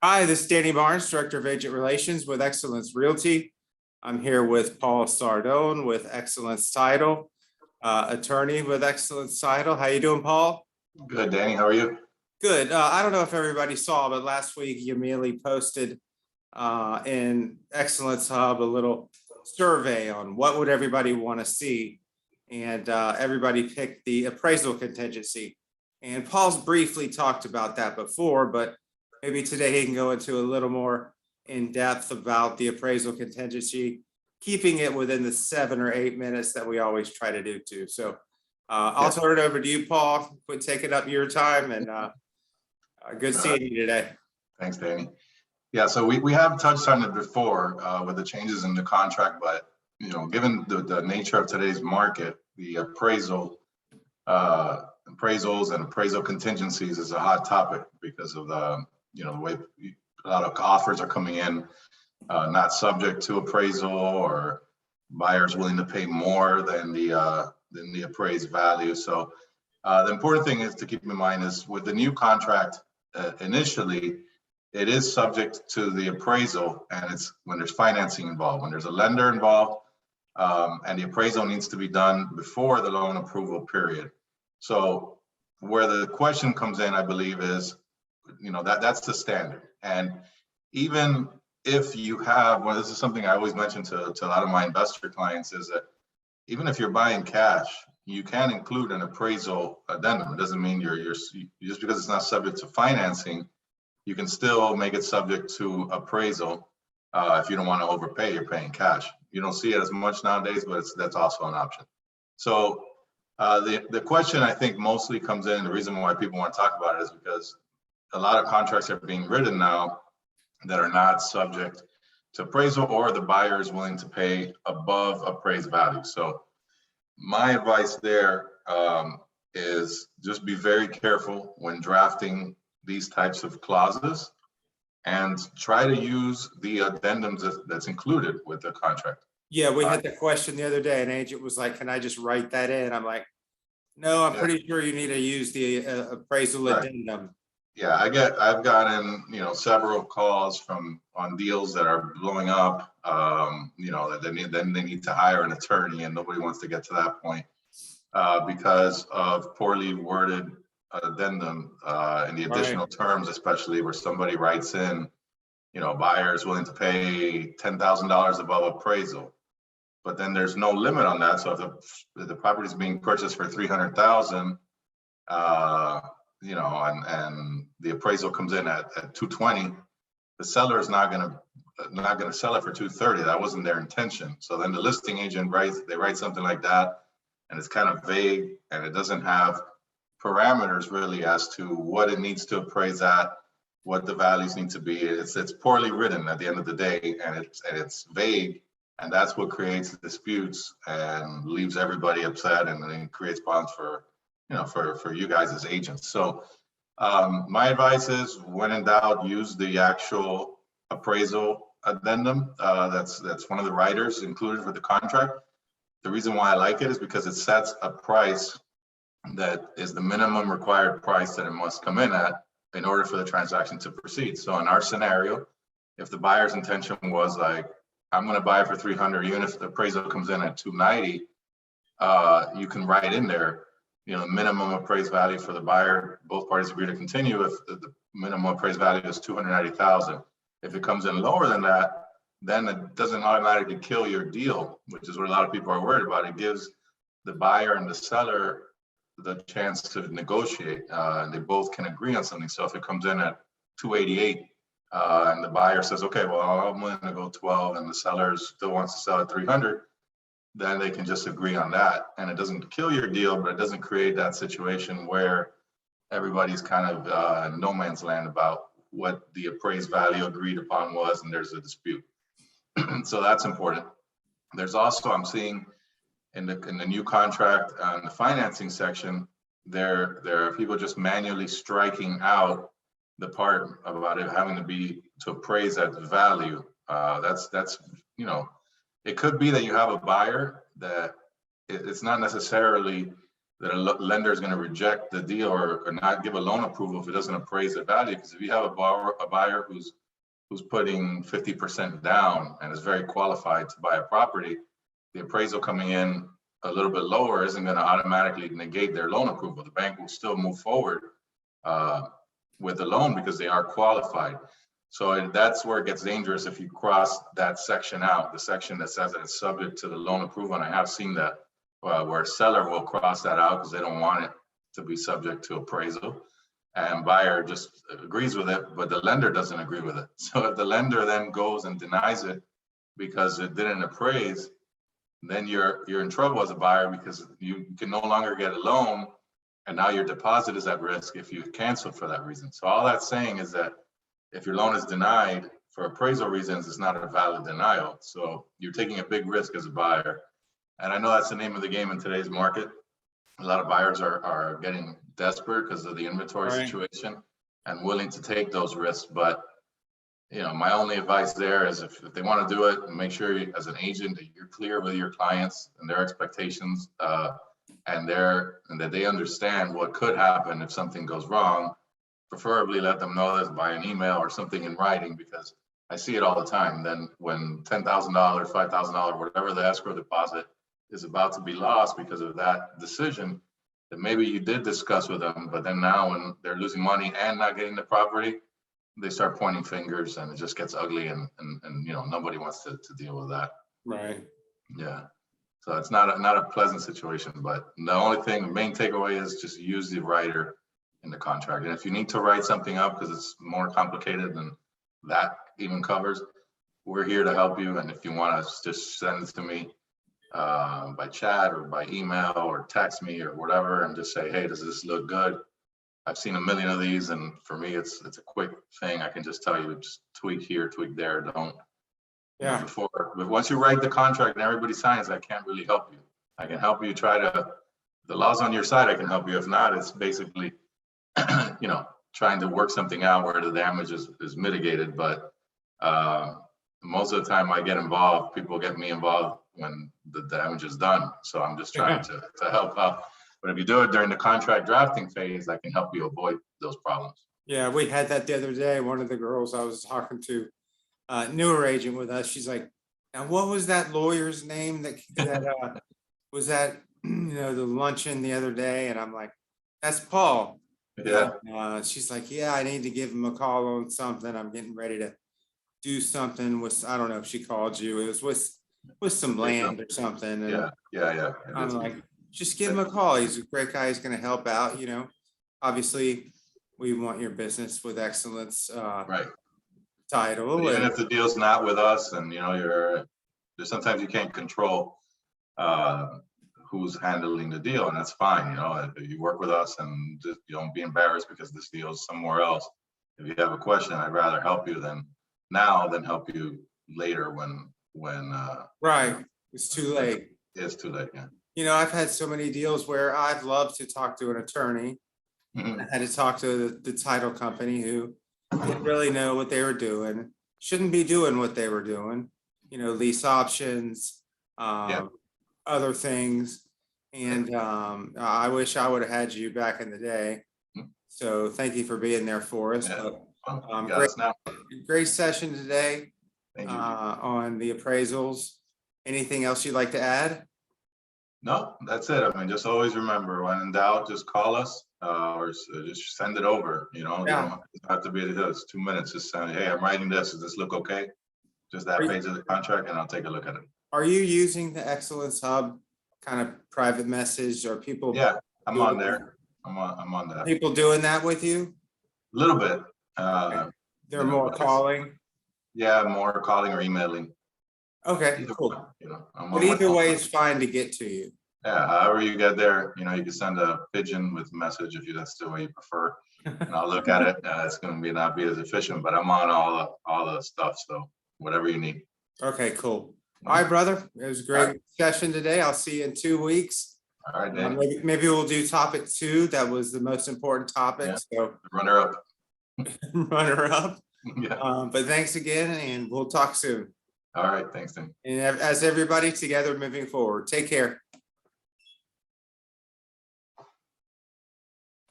Hi, this is Danny Barnes, Director of Agent Relations with Excellence Realty. I'm here with Paul Sardone with Excellence Title, attorney with Excellence Title. How you doing, Paul? Good, Danny. How are you? Good. I don't know if everybody saw, but last week you immediately posted in Excellence Hub a little survey on what would everybody want to see, and everybody picked the appraisal contingency. And Paul's briefly talked about that before, but maybe today he can go into a little more in depth about the appraisal contingency, keeping it within the 7 or 8 minutes that we always try to do too. So I'll turn it over to you, Paul. Quit taking up your time, and good seeing you today. Thanks, Danny. Yeah, so we have touched on it before with the changes in the contract, but given the nature of today's market, the appraisals and appraisal contingencies is a hot topic because of the way a lot of offers are coming in, not subject to appraisal, or buyers willing to pay more than the appraised value. So the important thing is to keep in mind is with the new contract, initially, it is subject to the appraisal, and it's when there's financing involved, when there's a lender involved, and the appraisal needs to be done before the loan approval period. So where the question comes in, I believe, is, that's the standard. And even if you have, well, this is something I always mention to a lot of my investor clients, is that even if you're buying cash, you can include an appraisal addendum. It doesn't mean you're just because it's not subject to financing, you can still make it subject to appraisal. If you don't want to overpay, you're paying cash. You don't see it as much nowadays, but that's also an option. So the question, I think, mostly comes in, the reason why people want to talk about it is because a lot of contracts are being written now that are not subject to appraisal, or the buyer is willing to pay above appraised value. So my advice there is just be very careful when drafting these types of clauses, and try to use the addendums that's included with the contract. Yeah, we had the question the other day. An agent was like, "Can I just write that in?" I'm like, "No, I'm pretty sure you need to use the appraisal addendum." Yeah, I've gotten several calls on deals that are blowing up. That they need to hire an attorney, and nobody wants to get to that point because of poorly worded addendum and the additional terms, especially where somebody writes in, buyers willing to pay $10,000 above appraisal, but then there's no limit on that. So if the property is being purchased for $300,000, and the appraisal comes in at 220, the seller is not gonna sell it for 230. That wasn't their intention. So then the listing agent write something like that, and it's kind of vague, and it doesn't have parameters really as to what it needs to appraise at, what the values need to be. It's poorly written at the end of the day, and it's vague, and that's what creates disputes and leaves everybody upset, and then creates problems for you guys as agents. So my advice is, when in doubt, use the actual appraisal addendum. That's one of the writers included for the contract. The reason why I like it is because it sets a price that is the minimum required price that it must come in at in order for the transaction to proceed. So in our scenario, if the buyer's intention was like, I'm going to buy it for 300 units, the appraisal comes in at 290, you can write in there, minimum appraised value for the buyer. Both parties agree to continue if the minimum appraised value is 290,000. If it comes in lower than that, then it doesn't automatically kill your deal, which is what a lot of people are worried about. It gives the buyer and the seller the chance to negotiate, and they both can agree on something. So if it comes in at 288 and the buyer says, okay, well, I'm willing to go 12, and the seller still wants to sell at 300, then they can just agree on that. And it doesn't kill your deal, but it doesn't create that situation where everybody's kind of in no man's land about what the appraised value agreed upon was, and there's a dispute. So that's important. There's also, I'm seeing in the new contract, in the financing section, there are people just manually striking out the part about it having to be to appraise at value. That's it could be that you have a buyer that it's not necessarily that a lender is going to reject the deal or not give a loan approval if it doesn't appraise the value. Because if you have a buyer who's putting 50% down and is very qualified to buy a property, the appraisal coming in a little bit lower isn't going to automatically negate their loan approval. The bank will still move forward with the loan because they are qualified. So that's where it gets dangerous if you cross that section out, the section that says that it's subject to the loan approval. And I have seen that where a seller will cross that out because they don't want it to be subject to appraisal. And buyer just agrees with it, but the lender doesn't agree with it. So if the lender then goes and denies it because it didn't appraise, then you're in trouble as a buyer because you can no longer get a loan, and now your deposit is at risk if you cancel for that reason. So all that's saying is that if your loan is denied for appraisal reasons, it's not a valid denial. So you're taking a big risk as a buyer. And I know that's the name of the game in today's market. A lot of buyers are getting desperate because of the inventory situation and willing to take those risks. But my only advice there is if they want to do it, make sure as an agent that you're clear with your clients and their expectations and that they understand what could happen if something goes wrong. Preferably let them know this by an email or something in writing, because I see it all the time. Then when $10,000, $5,000, whatever the escrow deposit is about to be lost because of that decision that maybe you did discuss with them, but then now when they're losing money and not getting the property, they start pointing fingers and it just gets ugly and nobody wants to deal with that. Right. Yeah. So it's not a pleasant situation, but the main takeaway is just use the writer in the contract. And if you need to write something up because it's more complicated than that even covers, we're here to help you. And if you want to just send it to me by chat or by email or text me or whatever, and just say, hey, does this look good? I've seen a million of these, and for me, it's a quick thing. I can just tell you, just tweak here, tweak there. Don't. Yeah. But once you write the contract and everybody signs, I can't really help you. I can help you the law's on your side. I can help you. If not, it's basically, trying to work something out where the damage is mitigated. But most of the time I get involved, people get me involved when the damage is done. So I'm just trying to help out. But if you do it during the contract drafting phase, I can help you avoid those problems. Yeah, we had that the other day. One of the girls I was talking to, newer agent with us, she's like, now what was that lawyer's name that was that, the luncheon the other day? And I'm like, that's Paul. Yeah. She's like, yeah, I need to give him a call on something. I'm getting ready to do something with, I don't know if she called you. It was with some land or something. And yeah. I'm like, just give him a call. He's a great guy. He's going to help out. Obviously we want your business with excellence. Right. Title. Even if the deal's not with us, and there's sometimes you can't control who's handling the deal, and that's fine. You work with us, and just don't be embarrassed because this deal is somewhere else. If you have a question, I'd rather help you than help you later when right, it's too late. It's too late. Yeah. I've had so many deals where I've loved to talk to an attorney. Mm-hmm. I had to talk to the title company who didn't really know what they were doing, shouldn't be doing what they were doing, lease options, other things. And I wish I would have had you back in the day. So thank you for being there for us. Yeah. Great session today. Thank you. On the appraisals. Anything else you'd like to add? No, that's it. Just always remember, when in doubt, just call us or just send it over. You don't have to be it's 2 minutes. Just send, hey, I'm writing this. Does this look okay? Just that page of the contract, and I'll take a look at it. Are you using the Excellence Hub kind of private message, or people? Yeah, I'm on there. I'm on that. People doing that with you? A little bit. They're more calling? Yeah, more calling or emailing. Okay, cool. One, but either way, it's fine to get to you. Yeah, however you get there, you can send a pigeon with message if that's the way you prefer, and I'll look at it. It's going to not be as efficient, but I'm on all the stuff, so whatever you need. Okay, cool. All right, brother. It was a great session today. I'll see you in 2 weeks. All right, Dave. Maybe we'll do topic 2. That was the most important topic. Yeah. So runner up. Runner up. Yeah. But thanks again, and we'll talk soon. All right. Thanks, Tim. And as everybody together moving forward, take care.